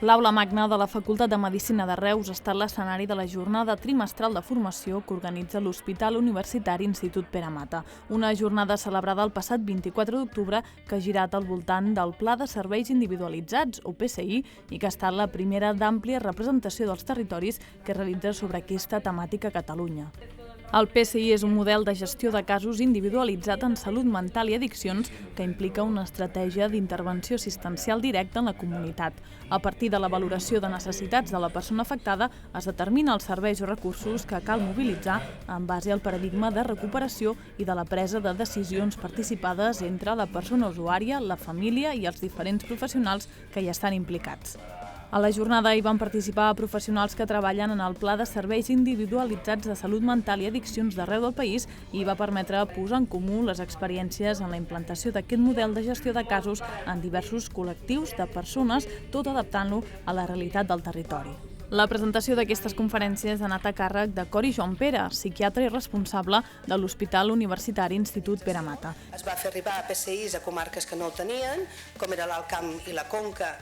L'aula magna de la Facultat de Medicina de Reus ha estat l'escenari de la jornada trimestral de formació que organitza l'Hospital Universitari Institut Pere Mata. Una jornada celebrada el passat 24 d'octubre que ha girat al voltant del Pla de Serveis Individualitzats, o PSI, i que ha estat la primera d'àmplia representació dels territoris que realitza sobre aquesta temàtica a Catalunya. El PSI és un model de gestió de casos individualitzat en salut mental i addiccions que implica una estratègia d'intervenció assistencial directa en la comunitat. A partir de la valoració de necessitats de la persona afectada, es determina els serveis o recursos que cal mobilitzar en base al paradigma de recuperació i de la presa de decisions participades entre la persona usuària, la família i els diferents professionals que hi estan implicats. A la jornada hi van participar professionals que treballen en el Pla de Serveis Individualitzats de Salut Mental i Addiccions d'arreu del país i va permetre posar en comú les experiències en la implantació d'aquest model de gestió de casos en diversos col·lectius de persones, tot adaptant-lo a la realitat del territori. La presentació d'aquestes conferències ha anat a càrrec de Cori Joan Pere, psiquiatre i responsable de l'Hospital Universitari Institut Pere Mata. Es va fer arribar a PSIs a comarques que no el tenien, com era l'Alt Camp i la Conca,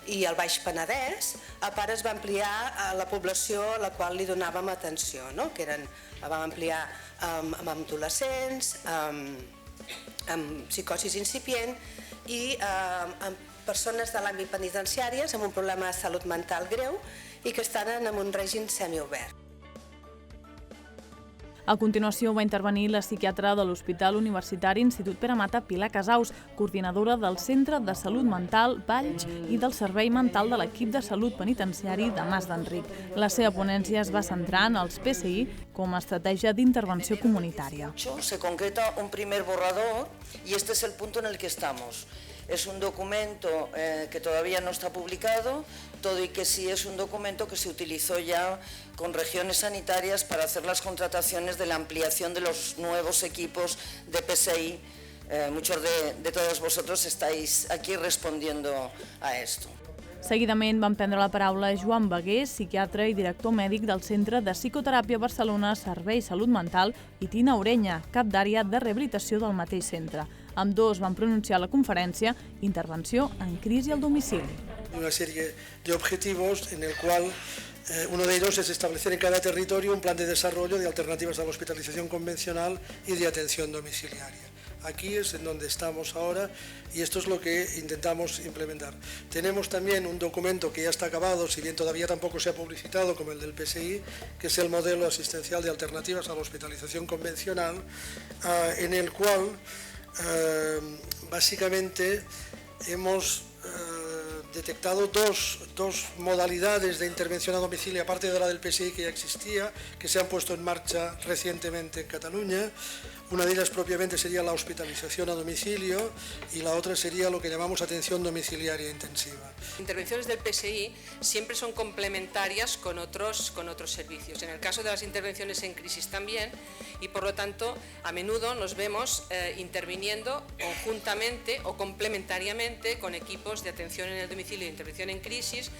i el Baix Penedès. A part es va ampliar a la població a la qual li donàvem atenció, la vam ampliar amb adolescents, amb psicosis incipient i amb persones de l'àmbit penitenciàries amb un problema de salut mental greu i que estan en un règim semiobert. A continuació va intervenir la psiquiatra de l'Hospital Universitari Institut Pere Mata, Pilar Casaus, coordinadora del Centre de Salut Mental Valls i del Servei Mental de l'Equip de Salut Penitenciari de Mas d'Enric. La seva ponència es va centrar en els PSI com a estratègia d'intervenció comunitària. Se concreta un primer borrador y este es el punto en el que estamos. Es un documento que todavía no está publicado, todo y que sí es un documento que se utilizó ya con regiones sanitarias para hacer las contrataciones de la ampliación de los nuevos equipos de PSI. Muchos de todos vosotros estáis aquí respondiendo a esto. Seguidament van prendre la paraula Joan Bagué, psiquiatre i director mèdic del Centre de Psicoteràpia Barcelona Servei Salut Mental, i Tina Orenya, cap d'àrea de rehabilitació del mateix centre. Ambdós van pronunciar a la conferència Intervenció en crisi al domicili. Una serie de objetivos en el cual uno de ellos es establecer en cada territorio un plan de desarrollo de alternativas a la hospitalización convencional y de atención domiciliaria. Aquí es en donde estamos ahora y esto es lo que intentamos implementar. Tenemos también un documento que ya está acabado, si bien todavía tampoco se ha publicitado, como el del PSI, que es el modelo asistencial de alternativas a la hospitalización convencional, en el cual básicamente hemos detectado dos modalidades de intervención a domicilio, aparte de la del PSI que ya existía, que se han puesto en marcha recientemente en Cataluña. Una de ellas propiamente sería la hospitalización a domicilio y la otra sería lo que llamamos atención domiciliaria intensiva. Intervenciones del PSI siempre son complementarias con otros servicios. En el caso de las intervenciones en crisis también, y por lo tanto a menudo nos vemos interviniendo conjuntamente o complementariamente con equipos de atención en el domicilio e intervención en crisis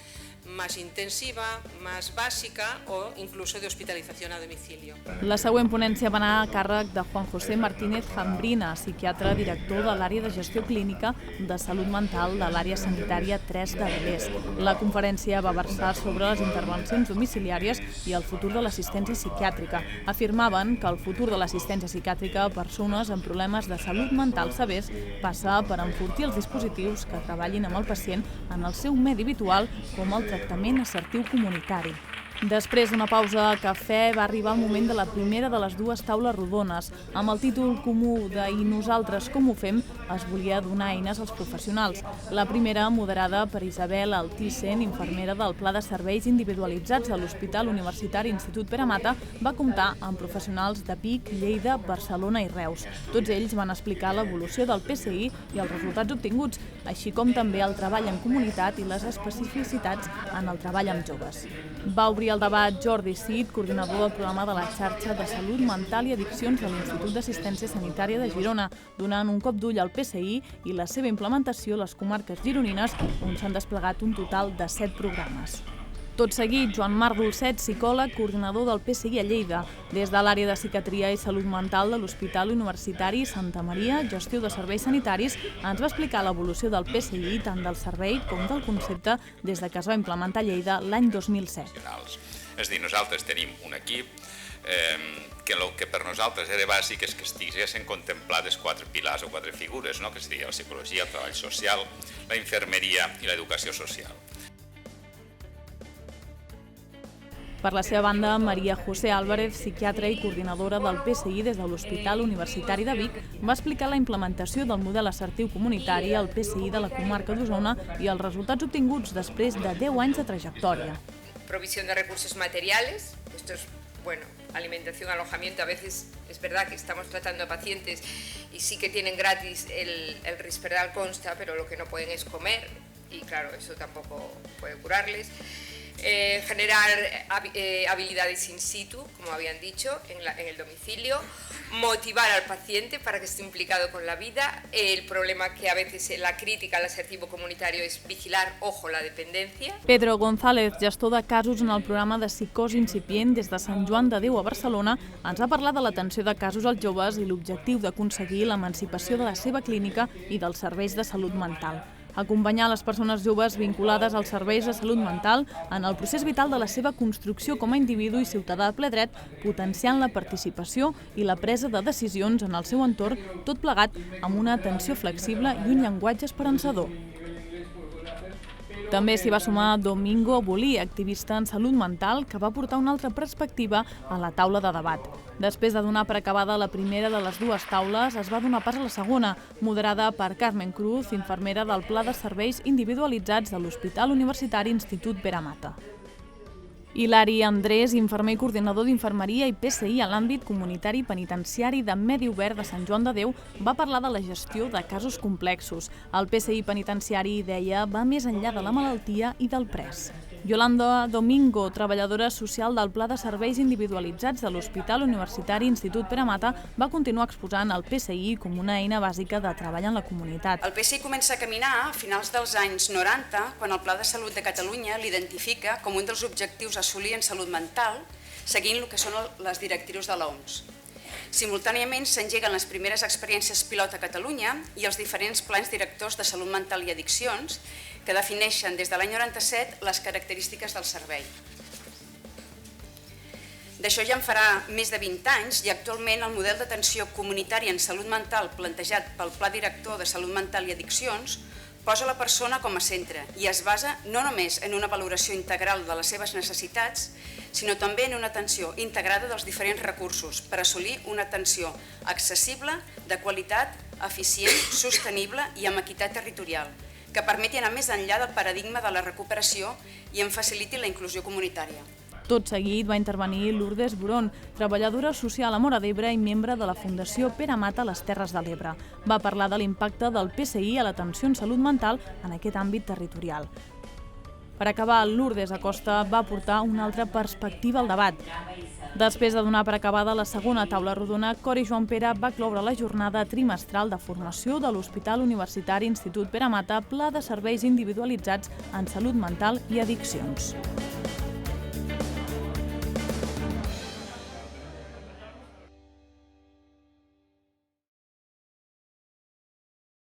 más intensiva, más bàsica o incluso de hospitalització a domicilio. La següent ponència va anar a càrrec de Juan José Martínez Jambrina, psiquiatre director de l'àrea de gestió clínica de salut mental de l'àrea sanitària 3 de Vélez. La conferència va versar sobre les intervencions domiciliàries i el futur de l'assistència psiquiàtrica. Afirmaven que el futur de l'assistència psiquiàtrica a persones amb problemes de salut mental severs passa per enfortir els dispositius que treballin amb el pacient en el seu medi habitual, com el tractament assertiu comunitari. Després d'una pausa de cafè va arribar el moment de la primera de les dues taules rodones. Amb el títol comú de I nosaltres com ho fem, es volia donar eines als professionals. La primera, moderada per Isabel Altíssen, infermera del Pla de Serveis Individualitzats de l'Hospital Universitari Institut Pere Mata, va comptar amb professionals de Vic, Lleida, Barcelona i Reus. Tots ells van explicar l'evolució del PSI i els resultats obtinguts, així com també el treball en comunitat i les especificitats en el treball amb joves. Va obrir el debat Jordi Cid, coordinador del programa de la xarxa de salut mental i addiccions de l'Institut d'Assistència Sanitària de Girona, donant un cop d'ull al PSI i la seva implementació a les comarques gironines, on s'han desplegat un total de 7 programes. Tot seguit, Joan Marc Dolcet, psicòleg, coordinador del PSI a Lleida. Des de l'àrea de psiquiatria i salut mental de l'Hospital Universitari Santa Maria, gestió de serveis sanitaris, ens va explicar l'evolució del PSI, tant del servei com del concepte, des de que es va implementar a Lleida l'any 2007. És a dir, nosaltres tenim un equip que el que per nosaltres era bàsic és que estiguessin contemplades 4 pilars o 4 figures, que seria la psicologia, el treball social, la infermeria i l'educació social. Per la seva banda, Maria José Álvarez, psiquiatra i coordinadora del PSI des de l'Hospital Universitari de Vic, va explicar la implementació del model assertiu comunitari al PSI de la comarca d'Osona i els resultats obtinguts després de 10 anys de trajectòria. Provisión de recursos materiales, esto es, alimentación, alojamiento, a veces es verdad que estamos tratando a pacientes y sí que tienen gratis el Risperdal consta, pero lo que no pueden es comer y claro, eso tampoco puede curarles. Generar habilidades in situ, como habían dicho, en el domicilio, motivar al paciente para que esté implicado con la vida. El problema que a veces la crítica al asertivo comunitario es vigilar, ojo, la dependencia. Pedro González, gestor de casos en el programa de psicosi incipient des de Sant Joan de Déu a Barcelona, ens va parlar de l'atenció de casos als joves i l'objectiu d'aconseguir l'emancipació de la seva clínica i dels serveis de salut mental. Acompanyar les persones joves vinculades als serveis de salut mental en el procés vital de la seva construcció com a individu i ciutadà de ple dret, potenciant la participació i la presa de decisions en el seu entorn, tot plegat amb una atenció flexible i un llenguatge esperançador. També s'hi va sumar Domingo Bolí, activista en salut mental, que va portar una altra perspectiva a la taula de debat. Després de donar per acabada la primera de les dues taules, es va donar pas a la segona, moderada per Carmen Cruz, infermera del Pla de Serveis Individualitzats de l'Hospital Universitari Institut Pere Mata. Hilari Andrés, infermer i coordinador d'infermeria i PSI a l'àmbit comunitari penitenciari de Medi Obert de Sant Joan de Déu, va parlar de la gestió de casos complexos. El PSI penitenciari, deia, va més enllà de la malaltia i del pres. Yolanda Domingo, treballadora social del Pla de Serveis Individualitzats de l'Hospital Universitari Institut Pere Mata, va continuar exposant el PSI com una eina bàsica de treball en la comunitat. El PSI comença a caminar a finals dels anys 90, quan el Pla de Salut de Catalunya l'identifica com un dels objectius a assolir en salut mental, seguint el que són les directrius de l'OMS. Simultàniament s'engeguen les primeres experiències pilot a Catalunya i els diferents plans directors de salut mental i addiccions que defineixen des de l'any 97 les característiques del servei. D'això ja en farà més de 20 anys i actualment el model d'atenció comunitària en salut mental plantejat pel Pla Director de Salut Mental i Addiccions posa la persona com a centre i es basa no només en una valoració integral de les seves necessitats, sinó també en una atenció integrada dels diferents recursos per assolir una atenció accessible, de qualitat, eficient, sostenible i amb equitat territorial, que permeti anar més enllà del paradigma de la recuperació i en faciliti la inclusió comunitària. Tot seguit va intervenir Lourdes Buron, treballadora social a Móra d'Ebre i membre de la Fundació Pere Mata a les Terres de l'Ebre. Va parlar de l'impacte del PSI a l'atenció en salut mental en aquest àmbit territorial. Per acabar, Lourdes Acosta va aportar una altra perspectiva al debat. Després de donar per acabada la segona taula rodona, Cori Joan Pere va cloure la jornada trimestral de formació de l'Hospital Universitari Institut Pere Mata, Pla de Serveis Individualitzats en Salut Mental i Addiccions.